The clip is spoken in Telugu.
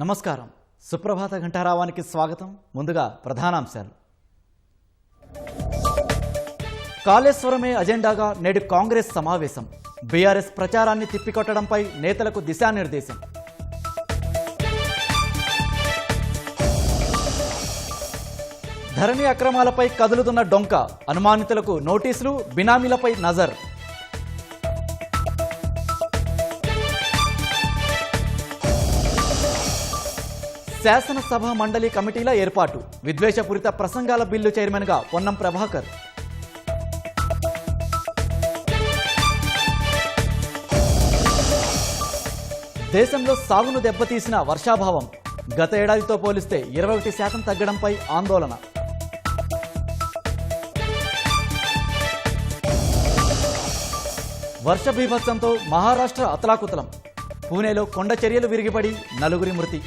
నమస్కారం. సుప్రభాత ఘంటారావానికి స్వాగతం. ముందుగా ప్రధానాంశాలు. కాళేశ్వరమే అజెండాగా నేడు కాంగ్రెస్ సమావేశం. బీఆర్ఎస్ ప్రచారాన్ని తిప్పికొట్టడంపై నేతలకు దిశానిర్దేశం. ధరణి అక్రమాలపై కదులుతున్న డొంక, అనుమానితులకు నోటీసులు, బినామీలపై నజర్. శాసనసభ మండలి కమిటీల ఏర్పాటు. విద్వేషపూరిత ప్రసంగాల బిల్లు చైర్మన్గా పొన్నం ప్రభాకర్. దేశంలో సాగును దెబ్బతీసిన వర్షాభావం. గత ఏడాదితో పోలిస్తే 21% తగ్గడంపై ఆందోళన. వర్ష బీభత్సంతో మహారాష్ట్ర అతలాకుతలం. పూణేలో కొండ చర్యలు విరిగిపడి 4 మృతి.